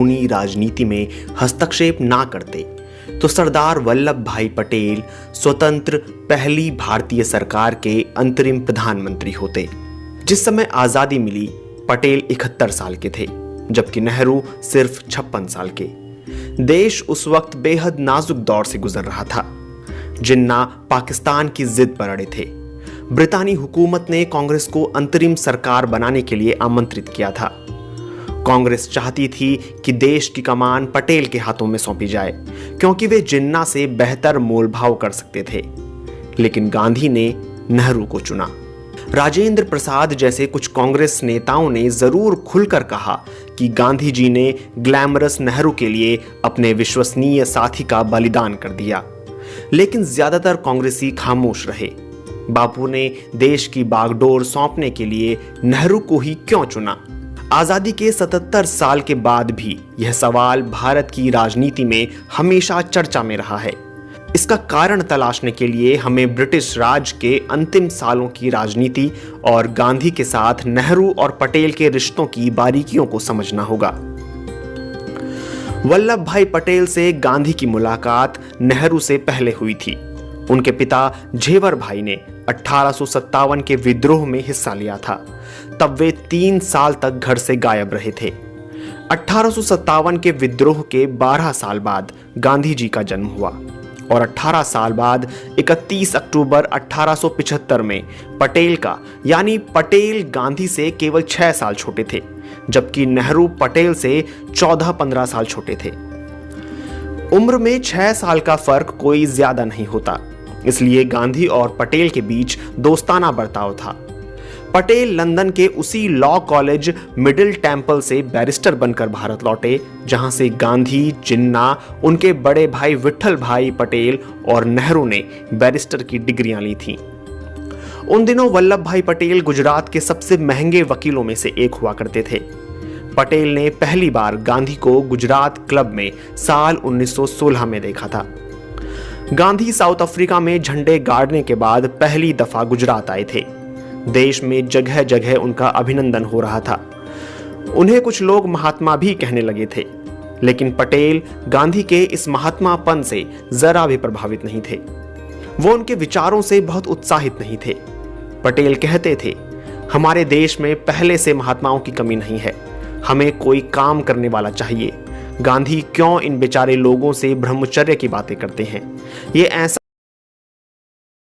कानूनी राजनीति में हस्तक्षेप ना करते तो सरदार वल्लभ भाई पटेल स्वतंत्र पहली भारतीय सरकार के अंतरिम प्रधानमंत्री होते। जिस समय आजादी मिली पटेल 71 साल के थे, जबकि नेहरू सिर्फ 56 साल के। देश उस वक्त बेहद नाजुक दौर से गुजर रहा था। जिन्ना पाकिस्तान की जिद पर अड़े थे। ब्रितानी हुकूमत ने कांग्रेस को अंतरिम सरकार बनाने के लिए आमंत्रित किया था। कांग्रेस चाहती थी कि देश की कमान पटेल के हाथों में सौंपी जाए, क्योंकि वे जिन्ना से बेहतर मोलभाव कर सकते थे। लेकिन गांधी ने नेहरू को चुना। राजेंद्र प्रसाद जैसे कुछ कांग्रेस नेताओं ने जरूर खुलकर कहा कि गांधी जी ने ग्लैमरस नेहरू के लिए अपने विश्वसनीय साथी का बलिदान कर दिया, लेकिन ज्यादातर कांग्रेसी खामोश रहे। बापू ने देश की बागडोर सौंपने के लिए नेहरू को ही क्यों चुना? आजादी के 77 साल के बाद भी यह सवाल भारत की राजनीति में हमेशा चर्चा में रहा है। इसका कारण तलाशने के लिए हमें ब्रिटिश राज के अंतिम सालों की राजनीति और गांधी के साथ नेहरू और पटेल के रिश्तों की बारीकियों को समझना होगा। वल्लभ भाई पटेल से गांधी की मुलाकात नेहरू से पहले हुई थी। उनके पिता झेवर भाई ने 1857 के विद्रोह में हिस्सा लिया था। तब वे 3 साल तक घर से गायब रहे थे। 1857 के विद्रोह के 12 साल बाद गांधी जी का जन्म हुआ और 18 साल बाद 31 अक्टूबर 1875 में पटेल का, यानी पटेल गांधी से केवल 6 साल छोटे थे, जबकि नेहरू पटेल से 14-15 साल छोटे थे। उम्र में 6 साल का फर्क कोई ज्यादा नहीं होता, इसलिए गांधी और पटेल के बीच दोस्ताना बर्ताव था। पटेल लंदन के उसी लॉ कॉलेज मिडिल टेम्पल से बैरिस्टर बनकर भारत लौटे, जहां से गांधी, जिन्ना, उनके बड़े भाई विट्ठल भाई पटेल और नेहरू ने बैरिस्टर की डिग्रियां ली थीं। उन दिनों वल्लभ भाई पटेल गुजरात के सबसे महंगे वकीलों में से एक हुआ करते थे। पटेल ने पहली बार गांधी को गुजरात क्लब में साल 1916 में देखा था। गांधी साउथ अफ्रीका में झंडे गाड़ने के बाद पहली दफा गुजरात आए थे। देश में जगह जगह उनका अभिनंदन हो रहा था। उन्हें कुछ लोग महात्मा भी कहने लगे थे, लेकिन पटेल गांधी के इस महात्मापन से जरा भी प्रभावित नहीं थे। वो उनके विचारों से बहुत उत्साहित नहीं थे। पटेल कहते थे, हमारे देश में पहले से महात्माओं की कमी नहीं है, हमें कोई काम करने वाला चाहिए। गांधी क्यों इन बेचारे लोगों से ब्रह्मचर्य की बातें करते हैं? ये ऐसा